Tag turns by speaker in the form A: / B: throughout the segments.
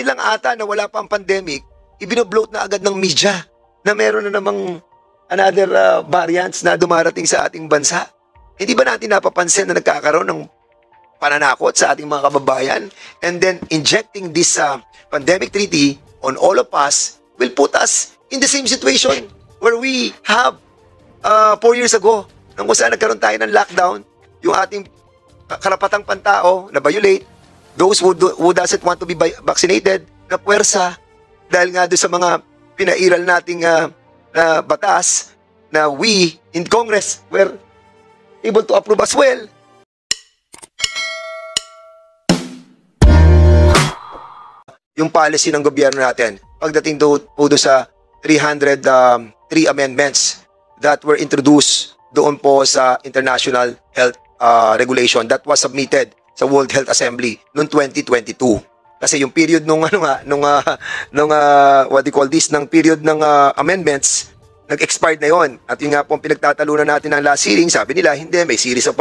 A: Ngayon lang ata na wala pa ang pandemic, ibinobloat na agad ng media na meron na namang another variants na dumarating sa ating bansa. Hindi ba natin napapansin na nagkakaroon ng pananakot sa ating mga kababayan? And then injecting this pandemic treaty on all of us will put us in the same situation where we have 4 years ago nang kung saan nagkaroon tayo ng lockdown, yung ating karapatang pantao na violate, those who doesn't want to be vaccinated, na puwersa dahil nga doon sa mga pinairal nating batas na we in Congress were able to approve as well. Yung policy ng gobyerno natin pagdating po doon sa 303 amendments that were introduced doon po sa International Health Regulation that was submitted sa World Health Assembly noong 2022. Kasi yung period nung what do you call this, ng period ng amendments, nag-expired na yon. At yung nga po pinagtatalunan natin ng last hearing, sabi nila hindi, may series of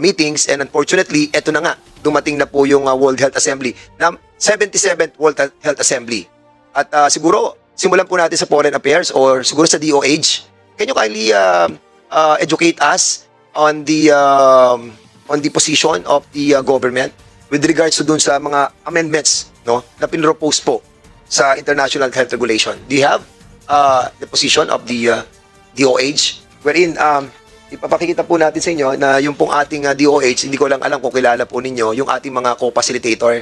A: meetings, and unfortunately eto na nga, dumating na po yung World Health Assembly, na 77th World Health Assembly. At siguro simulan po natin sa Foreign Affairs or siguro sa DOH. Can you kindly educate us on the position of the government with regards to dun sa mga amendments, no, na pinropose po sa International Health Regulation? Do you have the position of the DOH? Wherein ipapakita po natin sa inyo na yung pong ating DOH, hindi ko lang alam kung kilala po ninyo yung ating mga co-facilitator.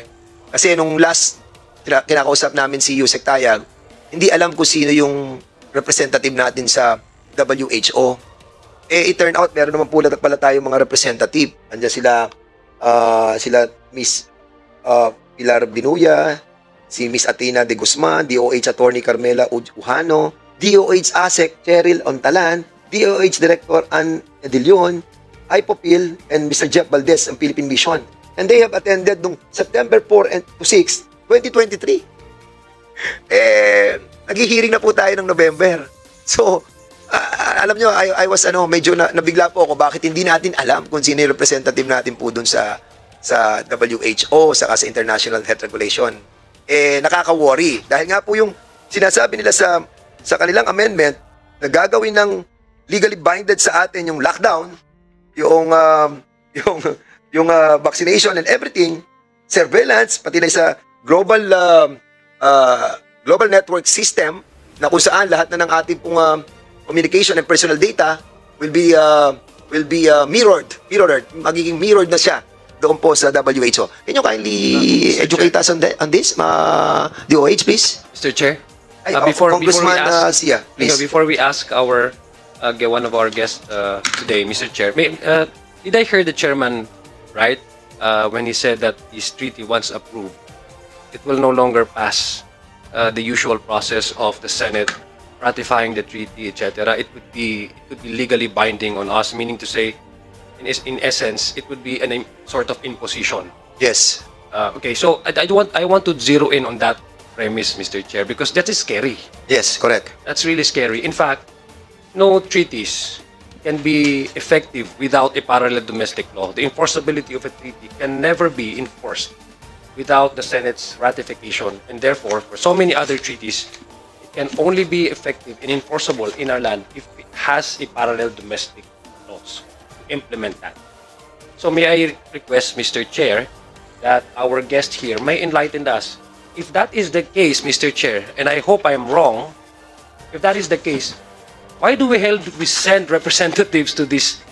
A: Kasi nung last kinakausap namin si Yusek Tayag, hindi alam ko sino yung representative natin sa WHO. It turned out, meron naman pala tayong mga representative. Andiyan sila Miss Pilar Binuya, si Miss Athena de Guzman, DOH Attorney Carmela Ujano, DOH ASEC Cheryl Ontalan, DOH Director Ann Edilion, IPOPIL, and Mr. Jeff Valdez ng Philippine Mission. And they have attended nung September 4 to 6, 2023. Naghihiring na po tayo ng November. So, alam nyo, I was medyo nabigla po ako bakit hindi natin alam kung sino yung representative natin po dun sa WHO, sa International Health Regulation. Nakaka-worry. Dahil nga po yung sinasabi nila sa kanilang amendment na gagawin ng legally binded sa atin yung lockdown, yung vaccination and everything, surveillance, pati na sa global network system na kung saan lahat na ng ating pong communication and personal data will be mirrored, magiging mirrored na siya doon po sa WHO. Can you kindly educate us on this, DOH, please?
B: Mr. Chair,
A: before we
B: ask our one of our guests today, Mr. Chair, did I hear the chairman right when he said that this treaty, once approved, it will no longer pass the usual process of the Senate ratifying the treaty, etc. It would be legally binding on us, meaning to say, in essence, it would be a sort of imposition.
A: Yes.
B: Okay, so I want to zero in on that premise, Mr. Chair, because that is scary.
A: Yes, correct.
B: That's really scary. In fact, no treaties can be effective without a parallel domestic law. The enforceability of a treaty can never be enforced without the Senate's ratification, and therefore, for so many other treaties, it can only be effective and enforceable in our land if it has a parallel domestic laws to implement that. So may I request, Mr. Chair, that our guest here may enlighten us. If that is the case, Mr. Chair, and I hope I am wrong, if that is the case, why do we send representatives to this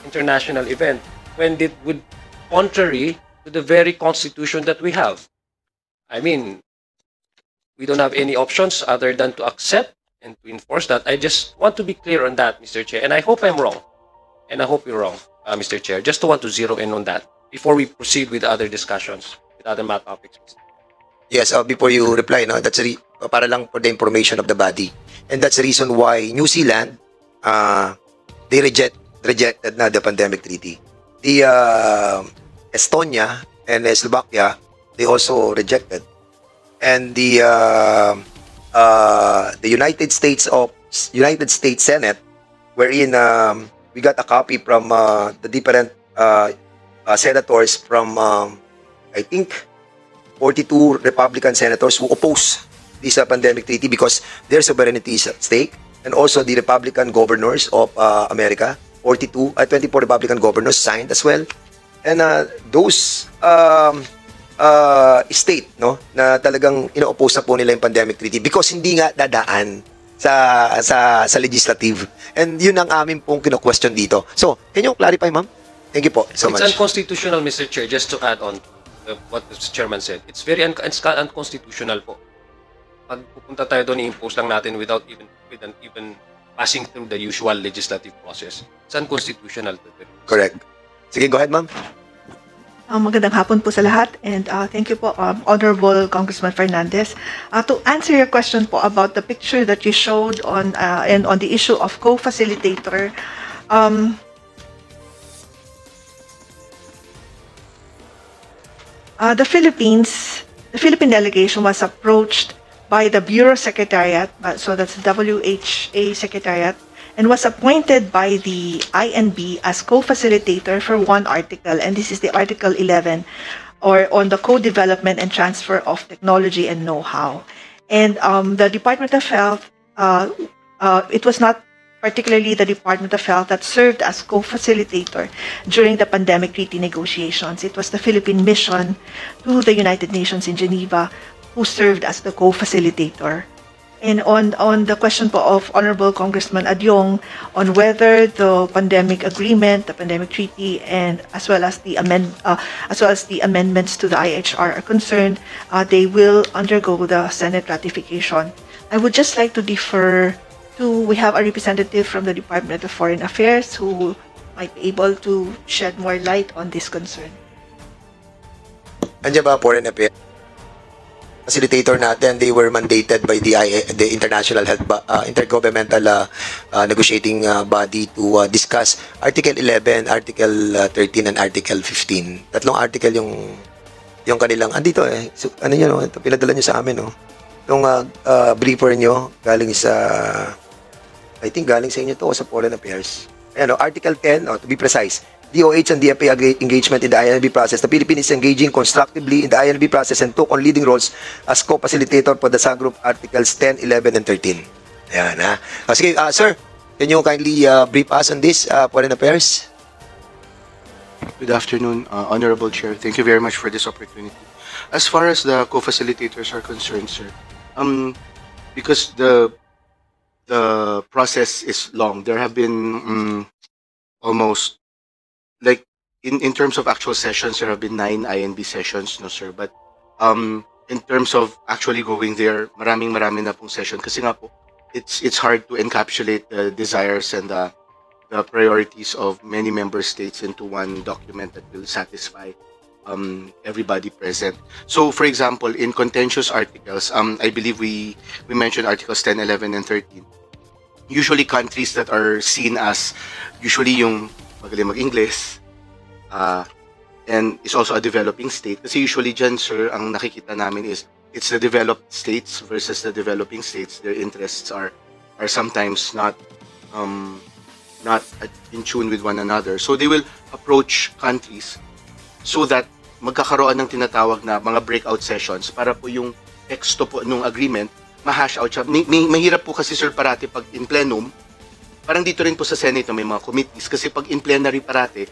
B: international event when it would contrary to the very constitution that we have? I mean, we don't have any options other than to accept and to enforce that. I just want to be clear on that, Mr. Chair, and I hope I'm wrong. And I hope you're wrong, Mr. Chair. Just to want to zero in on that before we proceed with other discussions, with other math topics.
A: Yes, before you reply, no, that's para lang for the information of the body. And that's the reason why New Zealand, they rejected na the pandemic treaty. The Estonia and Slovakia, they also rejected. And the United States Senate, wherein we got a copy from the different senators from, I think, 42 Republican senators who oppose this pandemic treaty because their sovereignty is at stake, and also the Republican governors of America, 24 Republican governors signed as well. And those state, no, na talagang ino-oppose na po nila yung pandemic treaty because hindi nga dadaan sa legislative. And yun ang amin pong kino-question dito. So, can you clarify, ma'am? Thank you po so much.
B: It's unconstitutional, Mr. Chair, just to add on what the chairman said. It's very unconstitutional po. Pag pupunta tayo doon, i-impose lang natin without even passing through the usual legislative process. It's unconstitutional.
A: Correct. Sige, go ahead, ma'am.
C: Magandang hapon po sa lahat, and thank you po, Honorable Congressman Fernandez. To answer your question po about the picture that you showed on and on the issue of co-facilitator, the Philippine delegation was approached by the Bureau Secretariat, so that's WHA Secretariat, and was appointed by the INB as co-facilitator for one article, and this is the Article 11, or on the co-development and transfer of technology and know-how. And the Department of Health, it was not particularly the Department of Health that served as co-facilitator during the pandemic treaty negotiations. It was the Philippine mission to the United Nations in Geneva who served as the co-facilitator. And on the question po of Honorable Congressman Adyong on whether the pandemic agreement, the pandemic treaty, and as well as the amendments to the IHR are concerned, they will undergo the Senate ratification. I would just like to defer to, we have a representative from the Department of Foreign Affairs who might be able to shed more light on this concern.
A: Andiyan ba Foreign Affairs? Facilitator natin, they were mandated by the International Health Intergovernmental Negotiating Body to discuss Article 11, Article 13, and Article 15. Tatlong article yung kanilang, andito so, ano nyo, no? Ito, pinadala nyo sa amin, no? Itong briefer nyo, galing sa, I think galing sa inyo to o sa Foreign Affairs. Ayan, no? Article 10, to be precise, DOH and DFA engagement in the INB process. The Philippines is engaging constructively in the INB process and took on leading roles as co-facilitator for the subgroup Articles 10, 11, and 13. Ayan, ha? Sige, sir, can you kindly brief us on this, Foreign Affairs?
D: Good afternoon, Honorable Chair. Thank you very much for this opportunity. As far as the co-facilitators are concerned, sir, because the process is long, there have been almost, like, in terms of actual sessions, there have been 9 INB sessions, no sir, but in terms of actually going there, marami na pong session kasi nga po, it's hard to encapsulate the desires and the priorities of many member states into one document that will satisfy everybody present. So for example, in contentious articles, I believe we mentioned articles 10, 11, and 13. Usually countries that are seen as usually yung magaling mag-Ingles, and is also a developing state. Kasi usually dyan, sir, ang nakikita namin is it's the developed states versus the developing states. Their interests are sometimes not in tune with one another. So they will approach countries so that magkakaroon ng tinatawag na mga breakout sessions para po yung teksto po nung agreement ma-hash out siya. Mahirap po kasi, sir, parati pag in plenum, parang dito rin po sa Senate may mga committees kasi pag in plenary parate,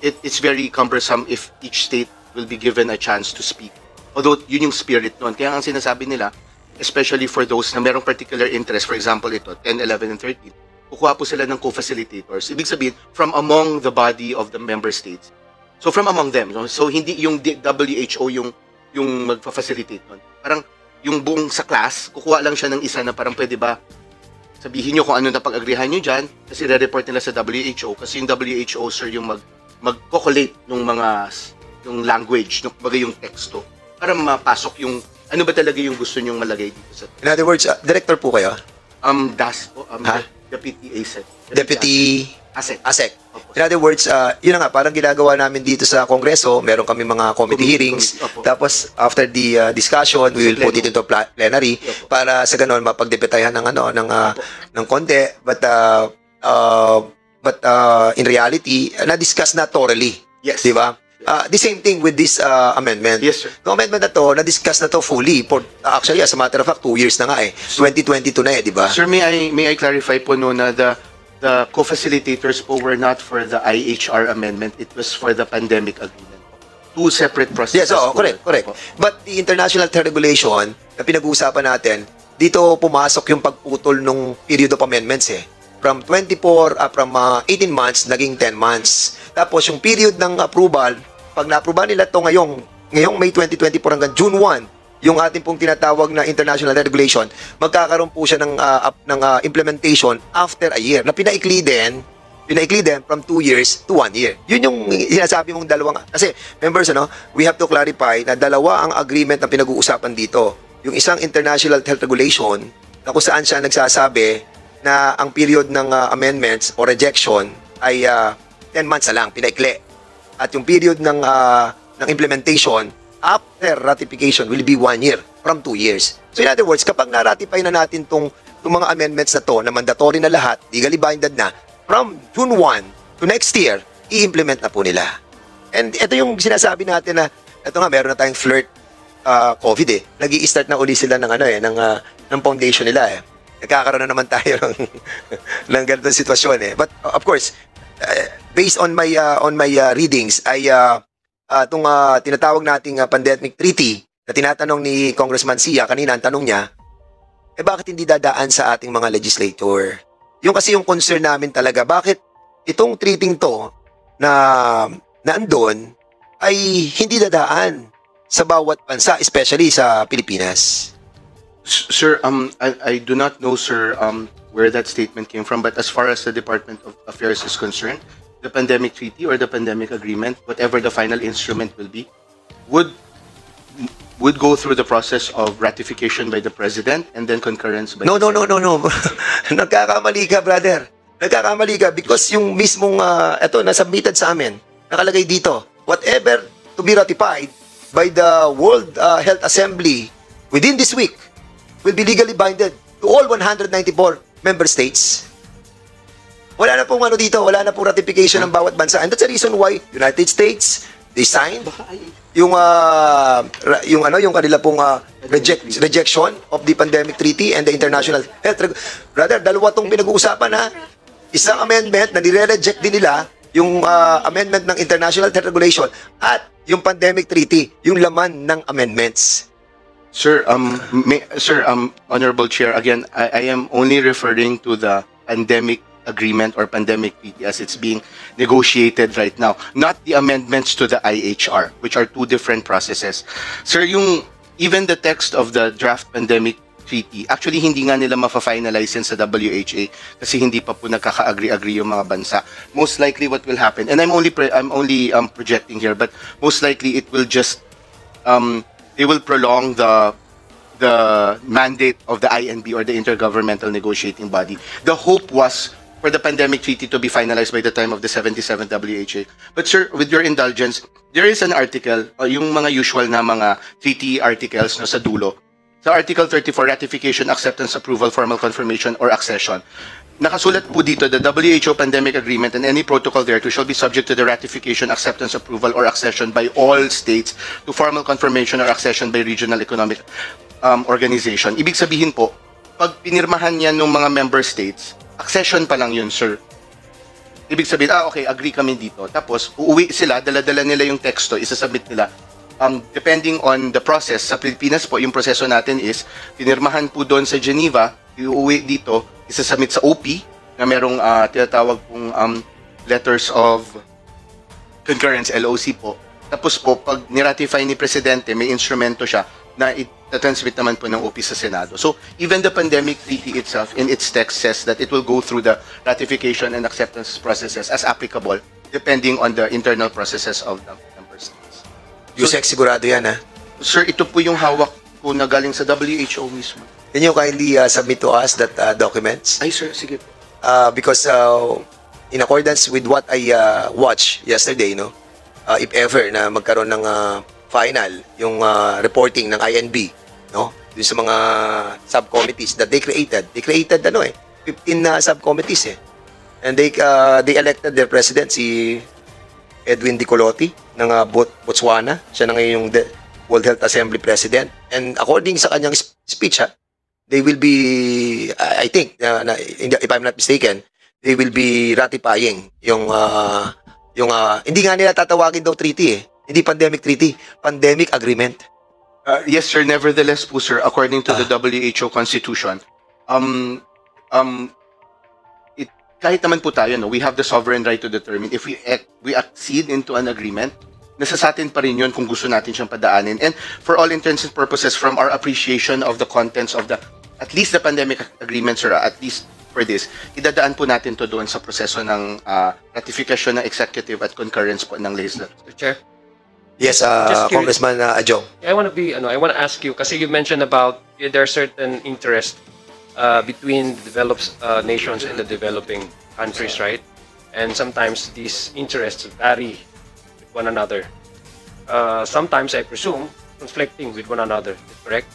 D: it's very cumbersome if each state will be given a chance to speak. Although yun yung spirit noon. Kaya ang sinasabi nila, especially for those na merong particular interest, for example ito, 10, 11, and 13, kukuha po sila ng co-facilitators. Ibig sabihin, from among the body of the member states. So from among them, no? So hindi yung WHO yung magfa-facilitate nun. Parang yung buong sa class, kukuha lang siya ng isa na parang pwede ba sabihin nyo kung ano na pag-agrihan nyo dyan kasi re-report nila sa WHO kasi yung WHO, sir, yung mag-collate yung language, yung teksto para mapasok yung ano ba talaga yung gusto nyong malagay dito sa.
A: In other words, director po kayo?
D: DAS po, Deputy ASEC.
A: Deputy
D: ASEC.
A: ASEC. In other words, yun na nga, parang ginagawa namin dito sa Kongreso, meron kami mga committee hearings, tapos after the discussion, we will put it into plenary para sa ganon mapagdepetayan ng konti, but in reality, na-discuss na thoroughly
D: Yes.
A: Di ba? The same thing with this amendment.
D: Yes, sir.
A: Yung amendment na to, na-discuss na to fully for, actually, as a matter of fact, 2 years na nga eh. 2022 na eh, di ba?
D: Sir, may I clarify po no na the co-facilitators po were not for the IHR amendment. It was for the pandemic agreement. Two separate processes.
A: Yes,
D: po.
A: correct.
D: Opo.
A: But the international health regulation na pinag-uusapan natin, dito pumasok yung pagputol ng period of amendments eh. From 18 months, naging 10 months. Tapos yung period ng approval, pag na-approve nila to ngayong May 2024 hanggang June 1, yung ating pong tinatawag na international regulation, magkakaroon po siya ng implementation after a year. Na pinaikli din from 2 years to 1 year. Yun yung sinasabi mong dalawang, kasi members, we have to clarify na dalawa ang agreement na pinag-uusapan dito. Yung isang international health regulation na kung saan siya nagsasabi na ang period ng amendments o rejection ay 10 months na lang, pinaikli. At yung period ng implementation after ratification will be 1 year from 2 years. So in other words, kapag na-ratify na natin itong mga amendments na to, na mandatory na lahat, legally binded na, from June 1 to next year, i-implement na po nila. And ito yung sinasabi natin na, ito nga, meron na tayong flirt COVID eh. Nag-i-start na uli sila ng foundation nila eh. Nagkakaroon na naman tayo ng ganitong sitwasyon eh. But of course, based on my readings ay itong tinatawag nating pandemic treaty na tinatanong ni Congressman Sia kanina, ang tanong niya, bakit hindi dadaan sa ating mga legislator? Yung kasi yung concern namin talaga, bakit itong treating to na andon ay hindi dadaan sa bawat bansa, especially sa Pilipinas?
D: Sir, I do not know, sir, where that statement came from, but as far as the Department of Affairs is concerned, the pandemic treaty or the pandemic agreement, whatever the final instrument will be, would go through the process of ratification by the President and then concurrence by
A: No.
D: the Senate.
A: Nagkakamali ka, brother. Nagkakamali ka because yung mismong, nasubmitted sa amin, nakalagay dito, whatever to be ratified by the World Health Assembly within this week will be legally binded to all 194 member states. Wala na pong dito, wala na pong ratification ng bawat bansa. And that's the reason why United States, they signed yung kanila pong rejection of the pandemic treaty and the international health. Brother, dalawa tong pinag-uusapan ha. Isang amendment na nire-reject din nila, yung amendment ng international health regulation at yung pandemic treaty, yung laman ng amendments.
D: Sir, Honorable Chair, again, I am only referring to the pandemic agreement or pandemic treaty as it's being negotiated right now, not the amendments to the IHR, which are two different processes. Sir, even the text of the draft pandemic treaty, actually hindi nga nila mafa-finalize yan sa WHA kasi hindi pa po nagkaka-agree-agree yung mga bansa. Most likely what will happen, and I'm only projecting here, but most likely it will just they will prolong the mandate of the INB or the Intergovernmental Negotiating Body. The hope was for the pandemic treaty to be finalized by the time of the 77th WHA. But sir, with your indulgence, there is an article, yung mga usual na mga treaty articles no, sa dulo. Sa Article 34, Ratification, Acceptance, Approval, Formal Confirmation, or Accession. Nakasulat po dito, the WHO Pandemic Agreement and any protocol thereto shall be subject to the ratification, acceptance, approval, or accession by all states to formal confirmation or accession by regional economic organization. Ibig sabihin po, pag pinirmahan yan ng mga member states, accession pa lang yun, sir. Ibig sabihin, okay, agree kami dito. Tapos, uuwi sila, dala-dala nila yung teksto, isasubmit nila. Depending on the process, sa Pilipinas po, yung proseso natin is, pinirmahan po doon sa Geneva, iuwi dito, isasubmit sa OP, na merong tinatawag pong letters of concurrence, LOC po. Tapos po, pag niratify ni Presidente, may instrumento siya na itatransmit naman po ng OP sa Senado. So, even the pandemic treaty itself, in its text, says that it will go through the ratification and acceptance processes as applicable, depending on the internal processes of the member states.
A: Yusek, sigurado yan ha?
D: Sir, ito po yung hawak ko na galing sa WHO mismo.
A: Can you kindly submit to us that documents?
D: Ay, sir, sige po.
A: Because in accordance with what I watched yesterday, no, if ever na magkaroon ng final yung reporting ng INB, no, dun sa mga subcommittees that they created 15 subcommittees and they elected their president si Edwin Dicoloti ng Botswana. Siya na ngayon yung World Health Assembly President. And according sa kanyang speech, they will be, I think, if I'm not mistaken, they will be ratifying yung hindi nga nila tatawagin daw treaty Hindi pandemic treaty, pandemic agreement.
D: Yes, sir. Nevertheless po, sir, according to the WHO Constitution, kahit naman po tayo, we have the sovereign right to determine if we accede into an agreement, nasa sa atin pa rin yun kung gusto natin siyang padaanin. And for all intents and purposes, from our appreciation of the contents of at least the pandemic agreement, sir, at least for this, idadaan po natin to doon sa proseso ng ratification ng executive at concurrence po ng legislature.
B: Mr. Chair?
A: Yes, Congressman Adjong.
B: I want to ask you, kasi you mentioned about there are certain interests between the developed nations and the developing countries, right? And sometimes these interests vary with one another. Sometimes, I presume, conflicting with one another. Is correct?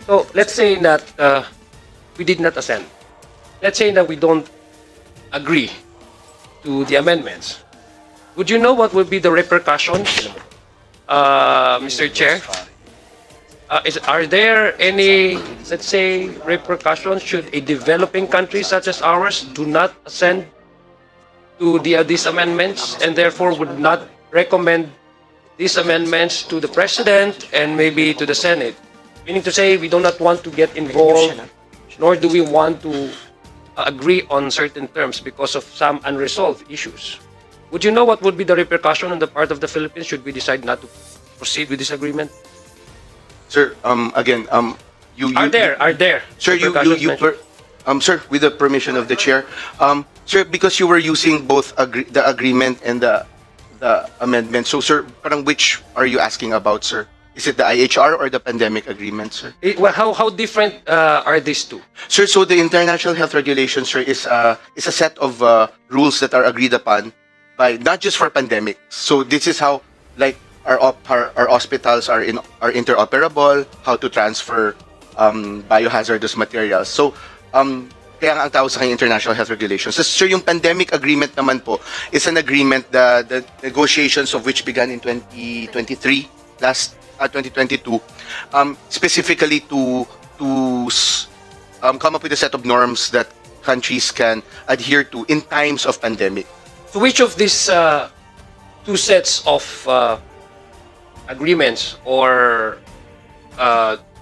B: So let's say that we did not assent. Let's say that we don't agree to the amendments. Would you know what would be the repercussions, Mr. Chair? Are there any, let's say, repercussions should a developing country such as ours do not assent to these amendments and therefore would not recommend these amendments to the President and maybe to the Senate? Meaning to say, we do not want to get involved, nor do we want to agree on certain terms because of some unresolved issues. Would you know what would be the repercussion on the part of the Philippines should we decide not to proceed with this agreement?
D: Sir, again,
B: Are there?
D: Sir, sir, with the permission of the chair, sir, because you were using both the agreement and the amendment. So, sir, parang which are you asking about, sir? Is it the IHR or the pandemic agreement, sir?
B: Well, how different are these two?
D: Sir, so the international health regulations, sir, is a set of rules that are agreed upon by not just for pandemic. So this is how, like, our hospitals are interoperable, how to transfer biohazardous materials. So kaya nga ang tawag sa kanya international health regulations. So, sir, yung pandemic agreement naman po is an agreement, the negotiations of which began in 2023, 2022, specifically to come up with a set of norms that countries can adhere to in times of pandemic.
B: So which of these two sets of agreements or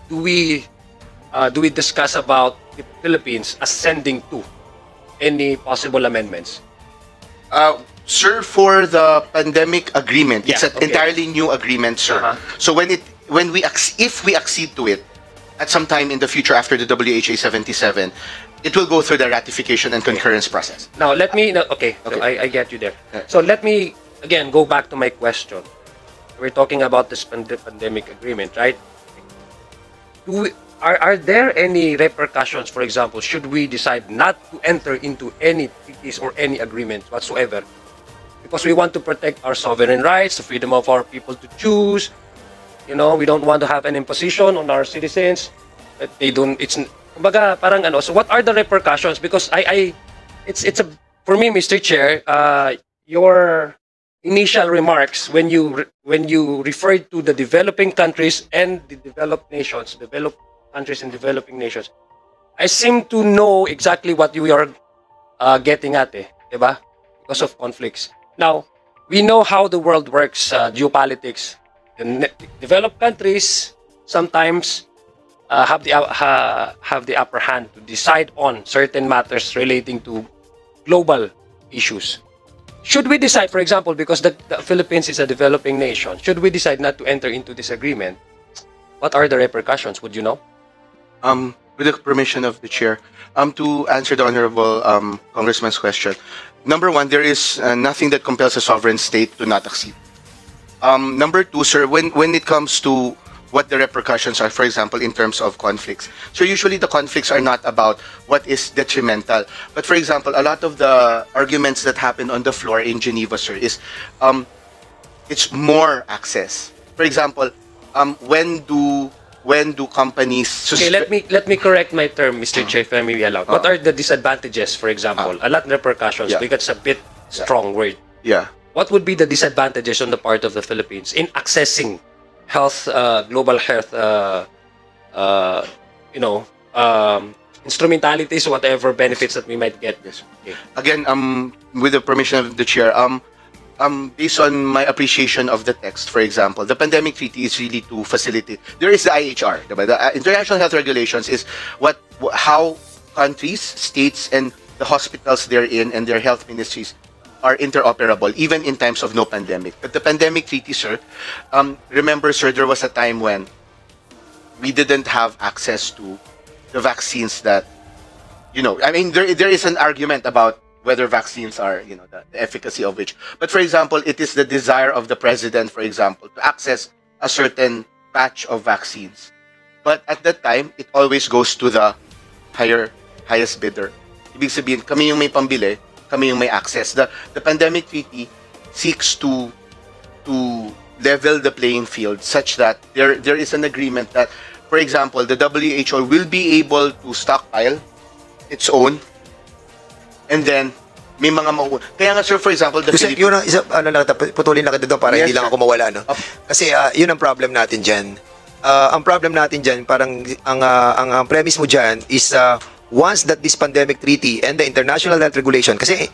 B: do we discuss about the Philippines ascending to any possible amendments?
D: Sir, for the pandemic agreement, it's
B: Yeah,
D: an
B: okay.
D: entirely new agreement, sir. So if we accede to it at some time in the future after the WHA 77, it will go through the ratification and concurrence process.
B: Now, let me... Okay, so I get you there. So let me, again, go back to my question. We're talking about this pandemic agreement, right? Are there any repercussions, for example, should we decide not to enter into any treaties or any agreements whatsoever? Because we want to protect our sovereign rights, the freedom of our people to choose. You know, we don't want to have an imposition on our citizens that they don't... Kumbaga, parang ano. So what are the repercussions? Because for me, Mr. Chair, your initial remarks when you referred to the developing countries and the developed nations, developed countries and developing nations, I seem to know exactly what you are getting at, diba? Because of conflicts. Now, we know how the world works, geopolitics. The developed countries sometimes have the upper hand to decide on certain matters relating to global issues. Should we decide, for example, because the Philippines is a developing nation, should we decide not to enter into this agreement, what are the repercussions? Would you know?
D: With the permission of the chair, to answer the honorable congressman's question, number one, there is nothing that compels a sovereign state to not accede. Number two, sir, when it comes to what the repercussions are, for example, in terms of conflicts. So usually the conflicts are not about what is detrimental. But for example, a lot of the arguments that happen on the floor in Geneva, sir, is it's more access. For example, when do companies...
B: Okay, let me correct my term, Mr. Chair, if I may be allowed. What are the disadvantages, for example? A lot of repercussions,
D: Yeah.
B: because it's a bit strong word.
D: Yeah.
B: what would be the disadvantages on the part of the Philippines in accessing health, global health, instrumentalities, whatever benefits that we might get?
D: Yes.
B: Okay.
D: Again, with the permission of the chair, based on my appreciation of the text, for example, the pandemic treaty is really to facilitate. There is the IHR, diba? The International Health Regulations is how countries, states, and the hospitals they're in and their health ministries are interoperable, even in times of no pandemic. But the pandemic treaty, sir, remember, sir, there was a time when we didn't have access to the vaccines that, I mean, there is an argument about whether vaccines are, the efficacy of which. But for example, it is the desire of the president, for example, to access a certain batch of vaccines. But at that time, it always goes to the highest bidder. Ibig sabihin, kami yung may pambili, kami yung may access. The pandemic treaty seeks to level the playing field such that there is an agreement that, for example, the WHO will be able to stockpile its own, and then may mga kaya nga, sir, for example, the
A: Kasi yun ang isa, putulin lang kita doon para
D: Yes,
A: hindi lang
D: sir.
A: ako mawala, no? Kasi yun ang problem natin dyan. Ang problem natin dyan, parang ang premise mo dyan is once that this pandemic treaty and the international health regulation, kasi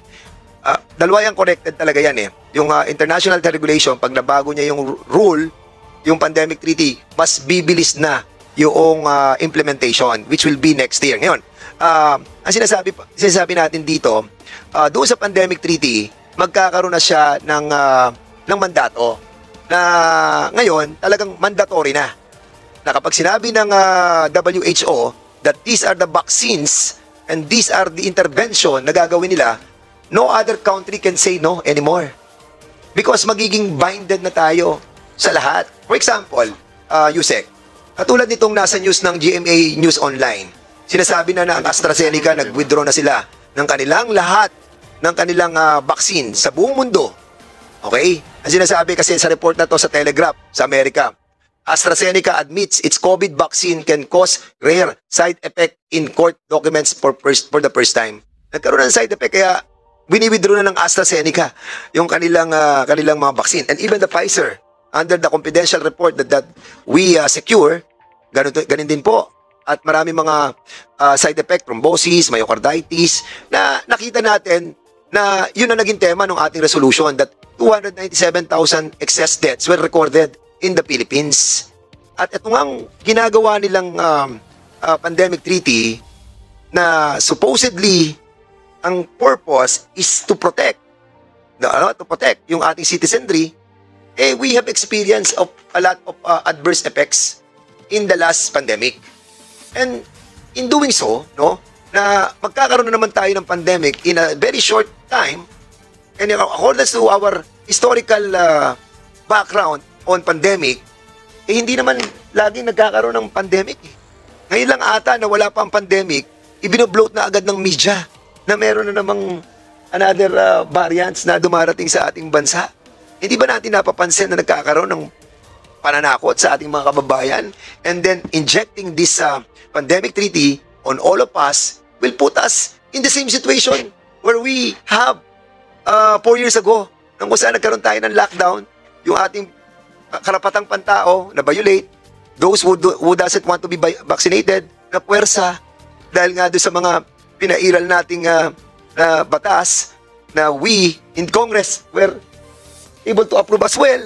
A: dalawa yung connected talaga yan eh. Yung international health regulation, pag nabago niya yung rule, yung pandemic treaty, mas bibilis na yung implementation, which will be next year. Ngayon, ang sinasabi natin dito, doon sa pandemic treaty, magkakaroon na siya ng mandato na ngayon talagang mandatory na kapag sinabi ng WHO that these are the vaccines and these are the intervention na gagawin nila, no other country can say no anymore. Because magiging binded na tayo sa lahat. For example, Yusek, katulad nitong nasa news ng GMA News Online, sinasabi na ang AstraZeneca nag-withdraw na sila ng kanilang lahat ng kanilang vaccine sa buong mundo. Okay? Ang sinasabi kasi sa report na to sa Telegraph sa Amerika, AstraZeneca admits its COVID vaccine can cause rare side effect in court documents for the first time. Nagkaroon ng side effect kaya wini-withdraw na ng AstraZeneca yung kanilang mga vaccine. And even the Pfizer, under the confidential report that we secure, ganun din po. At marami mga side effect, thrombosis, myocarditis, na nakita natin na yun ang naging tema ng ating resolution that 297,000 excess deaths were recorded in the Philippines. At ito nga ginagawa nilang pandemic treaty na supposedly ang purpose is to protect yung ating citizenry. We have experience of a lot of adverse effects in the last pandemic. And in doing so, na magkakaroon na naman tayo ng pandemic in a very short time, and according to our historical background on pandemic, hindi naman laging nagkakaroon ng pandemic. Ngayon lang ata na wala pa ang pandemic, ibinobloat na agad ng media na meron na namang another variants na dumarating sa ating bansa. Hindi ba natin napapansin na nagkakaroon ng pananakot sa ating mga kababayan? And then injecting this pandemic treaty on all of us will put us in the same situation where we have 4 years ago nang kung saan nagkaroon tayo ng lockdown, yung ating karapatang pantao na violate, those who doesn't want to be vaccinated na puwersa dahil nga doon sa mga pinairal nating batas na we in Congress were able to approve as well.